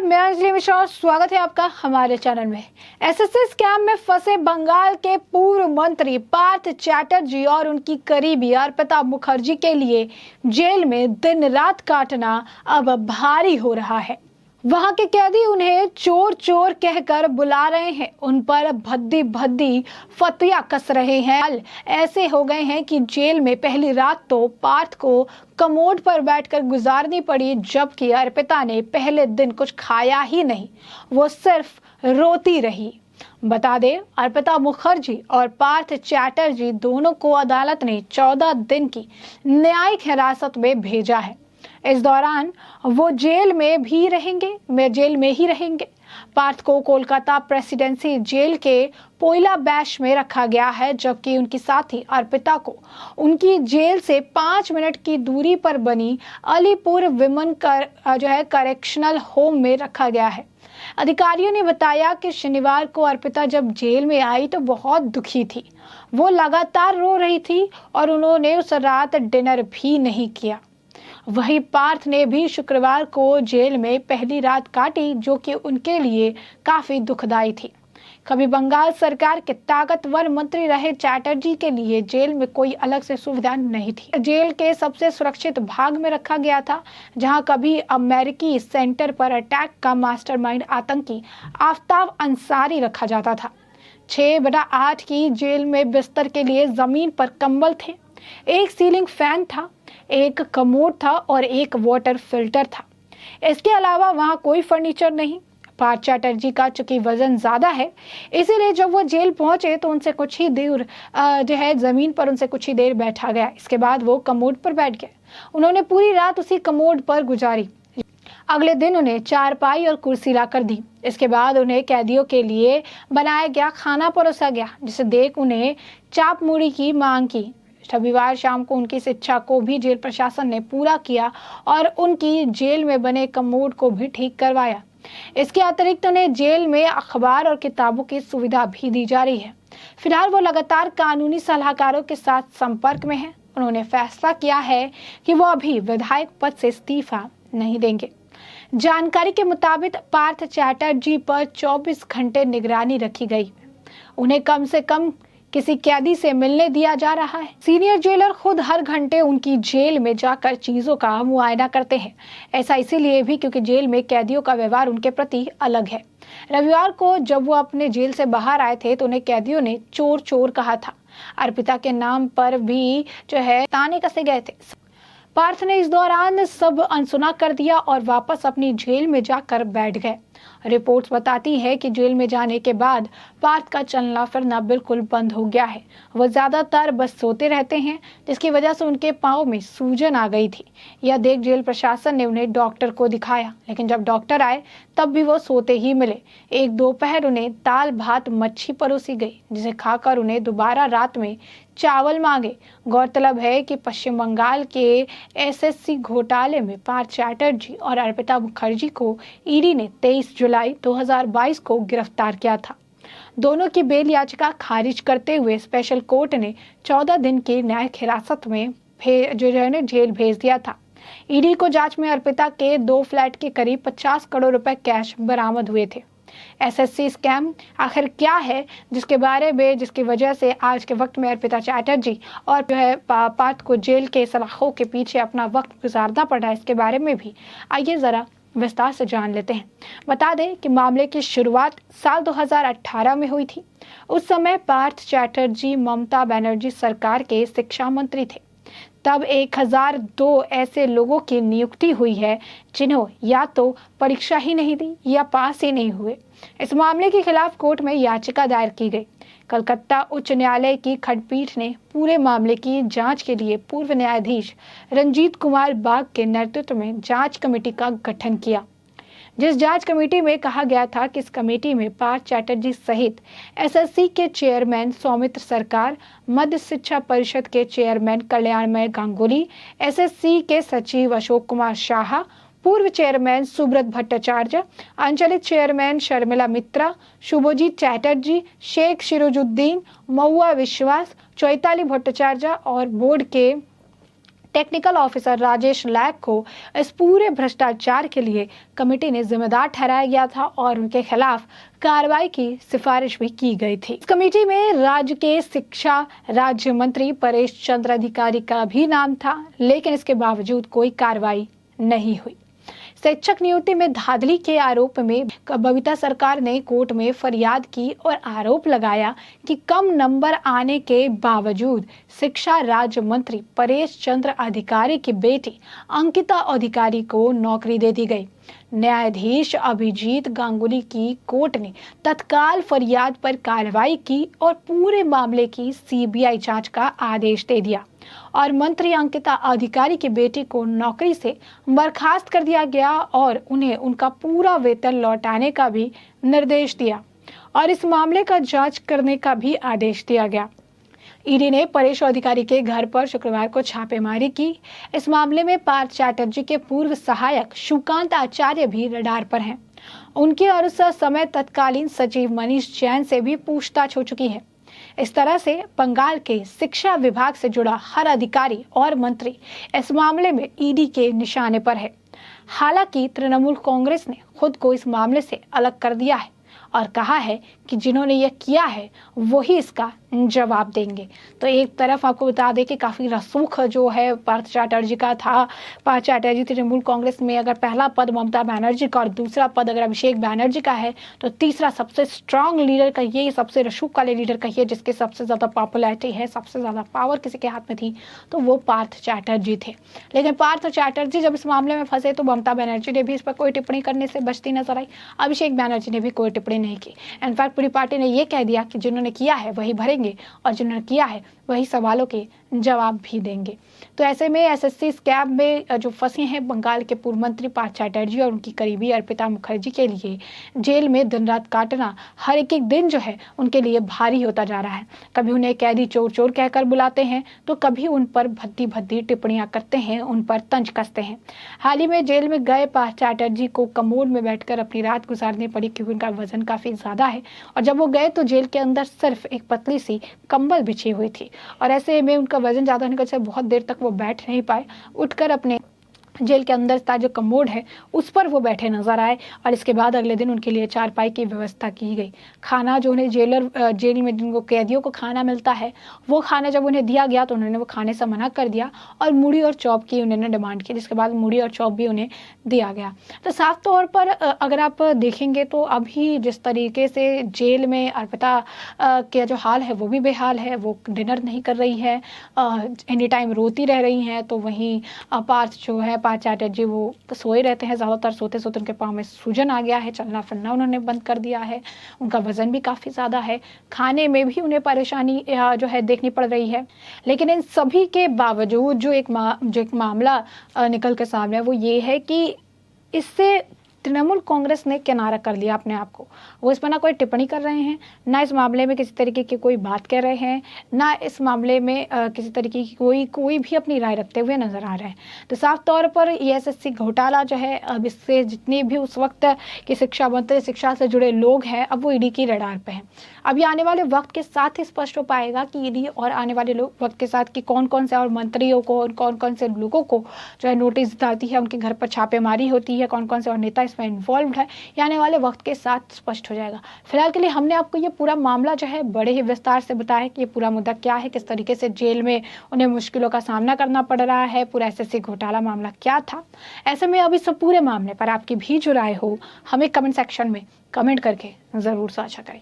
मैं अंजलि मिश्रा और स्वागत है आपका हमारे चैनल में। एसएससी स्कैम में फंसे बंगाल के पूर्व मंत्री पार्थ चैटर्जी और उनकी करीबी अर्पिता मुखर्जी के लिए जेल में दिन रात काटना अब भारी हो रहा है। वहां के कैदी उन्हें चोर चोर कहकर बुला रहे हैं, उन पर भद्दी भद्दी फतिया कस रहे हैं। ऐसे हो गए हैं कि जेल में पहली रात तो पार्थ को कमोड पर बैठकर गुजारनी पड़ी, जबकि अर्पिता ने पहले दिन कुछ खाया ही नहीं, वो सिर्फ रोती रही। बता दें, अर्पिता मुखर्जी और पार्थ चैटर्जी दोनों को अदालत ने 14 दिन की न्यायिक हिरासत में भेजा है। इस दौरान वो जेल में ही रहेंगे। पार्थ को कोलकाता प्रेसिडेंसी जेल के पोयला बैश में रखा गया है, जबकि उनकी साथी अर्पिता को उनकी जेल से 5 मिनट की दूरी पर बनी अलीपुर विमेन करेक्शनल होम में रखा गया है। अधिकारियों ने बताया कि शनिवार को अर्पिता जब जेल में आई तो बहुत दुखी थी। वो लगातार रो रही थी और उन्होंने उस रात डिनर भी नहीं किया। वहीं पार्थ ने भी शुक्रवार को जेल में पहली रात काटी, जो कि उनके लिए काफी दुखदाई थी। कभी बंगाल सरकार के ताकतवर मंत्री रहे चैटर्जी के लिए जेल में कोई अलग से सुविधा नहीं थी। जेल के सबसे सुरक्षित भाग में रखा गया था, जहां कभी अमेरिकी सेंटर पर अटैक का मास्टरमाइंड आतंकी आफ्ताब अंसारी रखा जाता था। 6/8 की जेल में बिस्तर के लिए जमीन पर कंबल थे, एक सीलिंग फैन था, एक कमोड था और एक वाटर फिल्टर था। इसके अलावा वहां कोई फर्नीचर नहीं। पार्थ चैटर्जी का चूंकि वजन ज्यादा है, इसीलिए जब वो जेल पहुंचे तो उनसे कुछ ही देर जमीन पर उनसे कुछ ही देर बैठा गया। इसके बाद वो कमोड पर बैठ गए। उन्होंने पूरी रात उसी कमोड पर गुजारी। अगले दिन उन्हें चारपाई और कुर्सी लाकर दी। इसके बाद उन्हें कैदियों के लिए बनाया गया खाना परोसा गया, जिसे देख उन्हें चाप मुड़ी की मांग की। रविवार शाम को उनकी इस इच्छा को भी जेल प्रशासन ने पूरा किया और उनकी जेल में बने कमोड को भी ठीक करवाया। इसके अतिरिक्त उन्हें जेल में अखबार और किताबों की सुविधा भी दी जा रही है। फिलहाल वो लगातार कानूनी सलाहकारों के साथ संपर्क में हैं। उन्होंने फैसला किया है कि वो अभी विधायक पद से इस्तीफा नहीं देंगे। जानकारी के मुताबिक पार्थ चैटर्जी पर 24 घंटे निगरानी रखी गई। उन्हें कम से कम किसी कैदी से मिलने दिया जा रहा है। सीनियर जेलर खुद हर घंटे उनकी जेल में जाकर चीजों का मुआयना करते हैं। ऐसा इसीलिए भी क्योंकि जेल में कैदियों का व्यवहार उनके प्रति अलग है। रविवार को जब वो अपने जेल से बाहर आए थे तो उन्हें कैदियों ने चोर चोर कहा था। अर्पिता के नाम पर भी ताने कसे गए थे। पार्थ ने इस दौरान सब अनसुना कर दिया और वापस अपनी जेल में जाकर बैठ गए। रिपोर्ट्स बताती है कि जेल में जाने के बाद पार्थ का चलना फिरना बिल्कुल बंद हो गया है। वह ज्यादातर बस सोते रहते हैं, जिसकी वजह से उनके पांव में सूजन आ गई थी। यह देख जेल प्रशासन ने उन्हें डॉक्टर को दिखाया, लेकिन जब डॉक्टर आए तब भी वो सोते ही मिले। एक दोपहर उन्हें दाल भात मच्छी परोसी गई, जिसे खाकर उन्हें दोबारा रात में चावल मांगे। गौरतलब है कि पश्चिम बंगाल के एसएससी घोटाले में पार्थ चैटर्जी और अर्पिता मुखर्जी को ईडी ने 23 जुलाई 2022 को गिरफ्तार किया था। दोनों की बेल याचिका खारिज करते हुए स्पेशल कोर्ट ने 14 दिन की न्यायिक हिरासत में जेल भेज दिया था। ईडी को जांच में अर्पिता के 2 फ्लैट के करीब 50 करोड़ रुपए कैश बरामद हुए थे। एसएससी स्कैम आखिर क्या है, जिसकी वजह से आज के वक्त में अर्पिता चैटर्जी और पार्थ को जेल के सलाखों के पीछे अपना वक्त गुजारना पड़ रहा है, इसके बारे में भी आइए जरा विस्तार से जान लेते हैं। बता दें कि मामले की शुरुआत साल 2018 में हुई थी। उस समय पार्थ चैटर्जी ममता बनर्जी सरकार के शिक्षा मंत्री थे। तब 1002 ऐसे लोगों की नियुक्ति हुई है जिन्होंने या तो परीक्षा ही नहीं दी या पास ही नहीं हुए। इस मामले के खिलाफ कोर्ट में याचिका दायर की गई। कलकत्ता उच्च न्यायालय की खंडपीठ ने पूरे मामले की जांच के लिए पूर्व न्यायाधीश रंजीत कुमार बाग के नेतृत्व में जांच कमेटी का गठन किया, जिस जांच कमेटी में कहा गया था कि इस कमेटी में पार्थ चैटर्जी सहित एसएससी के चेयरमैन सौमित्र सरकार, मध्य शिक्षा परिषद के चेयरमैन कल्याणमय गांगुली, एसएससी के सचिव अशोक कुमार शाह, पूर्व चेयरमैन सुब्रत भट्टाचार्य, अंचलिक चेयरमैन शर्मिला मित्रा, शुभजीत चैटर्जी, शेख सिरोजुद्दीन, महुआ विश्वास, चैताली भट्टाचार्य और बोर्ड के टेक्निकल ऑफिसर राजेश लायक को इस पूरे भ्रष्टाचार के लिए कमेटी ने जिम्मेदार ठहराया गया था और उनके खिलाफ कार्रवाई की सिफारिश भी की गई थी। इस कमेटी में राज्य के शिक्षा राज्य मंत्री परेश चंद्र अधिकारी का भी नाम था, लेकिन इसके बावजूद कोई कार्रवाई नहीं हुई। शिक्षक नियुक्ति में धांधली के आरोप में बबीता सरकार ने कोर्ट में फरियाद की और आरोप लगाया कि कम नंबर आने के बावजूद शिक्षा राज्य मंत्री परेश चंद्र अधिकारी की बेटी अंकिता अधिकारी को नौकरी दे दी गई। न्यायाधीश अभिजीत गांगुली की कोर्ट ने तत्काल फरियाद पर कार्रवाई की और पूरे मामले की सीबीआई जांच का आदेश दे दिया और मंत्री अंकिता अधिकारी की बेटी को नौकरी से बर्खास्त कर दिया गया और उन्हें उनका पूरा वेतन लौटाने का भी निर्देश दिया और इस मामले का जांच करने का भी आदेश दिया गया। ईडी ने परेश अधिकारी के घर पर शुक्रवार को छापेमारी की। इस मामले में पार्थ चैटर्जी के पूर्व सहायक सुकांत आचार्य भी रडार पर हैं। उनके और उस समय तत्कालीन सचिव मनीष जैन से भी पूछताछ हो चुकी है। इस तरह से बंगाल के शिक्षा विभाग से जुड़ा हर अधिकारी और मंत्री इस मामले में ईडी के निशाने पर है। हालांकि तृणमूल कांग्रेस ने खुद को इस मामले से अलग कर दिया है और कहा है कि जिन्होंने यह किया है वही इसका जवाब देंगे। तो एक तरफ आपको बता दें कि काफी रसूख जो है पार्थ चैटर्जी का था। पार्थ चैटर्जी तृणमूल कांग्रेस में अगर पहला पद ममता बनर्जी का और दूसरा पद अगर अभिषेक बनर्जी का है, तो तीसरा सबसे स्ट्रांग लीडर कहिए, सबसे रसूख वाले लीडर कहिए, जिसके सबसे ज्यादा पॉपुलैरिटी है, सबसे ज्यादा पावर किसी के हाथ में थी, तो वो पार्थ चैटर्जी थे। लेकिन पार्थ चैटर्जी जब इस मामले में फंसे तो ममता बनर्जी ने भी इस पर कोई टिप्पणी करने से बचती नजर आई। अभिषेक बनर्जी ने भी कोई टिप्पणी नहीं की। इनफैक्ट पूरी पार्टी ने यह कह दिया कि जिन्होंने किया है वही भरेंगे और जिन्होंने किया है वही सवालों के जवाब भी देंगे। तो ऐसे में एसएससी स्कैम में जो फंसे हैं बंगाल के पूर्व मंत्री पार्थ चैटर्जी और उनकी करीबी अर्पिता मुखर्जी के लिए जेल में दिन रात काटना हर एक दिन जो है उनके लिए भारी होता जा रहा है। कभी उन्हें कैदी चोर चोर कहकर बुलाते हैं तो कभी उन पर भद्दी भद्दी टिप्पणियां करते हैं, उन पर तंज कसते हैं। हाल ही में जेल में गए पार्थ चैटर्जी को कमोड में बैठकर अपनी रात गुजारनी पड़ी क्योंकि उनका वजन काफी ज्यादा है और जब वो गए तो जेल के अंदर सिर्फ एक पतली सी कंबल बिछी हुई थी और ऐसे में उनका वजन ज्यादा होने की वजह से बहुत देर तक वो बैठ नहीं पाए। उठकर अपने जेल के अंदर था जो कमोड है उस पर वो बैठे नजर आए और इसके बाद अगले दिन उनके लिए चारपाई की व्यवस्था की गई। खाना जो उन्हें जेल में जिनको कैदियों को खाना मिलता है वो खाना जब उन्हें दिया गया तो उन्होंने वो खाने से मना कर दिया और मूढ़ी और चॉप की उन्होंने डिमांड की, जिसके बाद मूढ़ी और चॉप भी उन्हें दिया गया। तो साफ तौर पर अगर आप देखेंगे तो अभी जिस तरीके से जेल में अर्पिता का जो हाल है वो भी बेहाल है। वो डिनर नहीं कर रही है, एनी टाइम रोती रह रही हैं। तो वहीं पार्थ जो है पार्थ चैटर्जी वो सोए रहते हैं, ज़्यादातर सोते सोते उनके पाँव में सूजन आ गया है, चलना फिरना उन्होंने बंद कर दिया है, उनका वजन भी काफ़ी ज़्यादा है, खाने में भी उन्हें परेशानी जो है देखनी पड़ रही है। लेकिन इन सभी के बावजूद जो एक मामला निकल के सामने है वो ये है कि इससे तृणमूल कांग्रेस ने किनारा कर लिया अपने आप को। वो इस पर ना कोई टिप्पणी कर रहे हैं, ना इस मामले में किसी तरीके की कोई बात कह रहे हैं, ना इस मामले में किसी तरीके की कोई भी अपनी राय रखते हुए नजर आ रहे हैं। तो साफ तौर पर ये एसएससी घोटाला जो है अब इससे जितने भी उस वक्त के शिक्षा मंत्री शिक्षा से जुड़े लोग हैं अब वो ईडी की रडार पे हैं। अभी आने वाले वक्त के साथ ही स्पष्ट हो पाएगा कि ईडी और आने वाले वक्त के साथ कि कौन कौन से और मंत्रियों को और कौन कौन से लोगों को जो है नोटिस दिलाती है, उनके घर पर छापेमारी होती है, कौन कौन से और नेता इसमें इन्वॉल्व है, ये आने वाले वक्त के साथ स्पष्ट हो जाएगा। फिलहाल के लिए हमने आपको ये पूरा मामला जो है बड़े ही विस्तार से बताया कि ये पूरा मुद्दा क्या है, किस तरीके से जेल में उन्हें मुश्किलों का सामना करना पड़ रहा है, पूरा एसएससी घोटाला मामला क्या था। ऐसे में अब इस पूरे मामले पर आपकी भी जो राय हो हमें कमेंट सेक्शन में कमेंट करके जरूर साझा करें।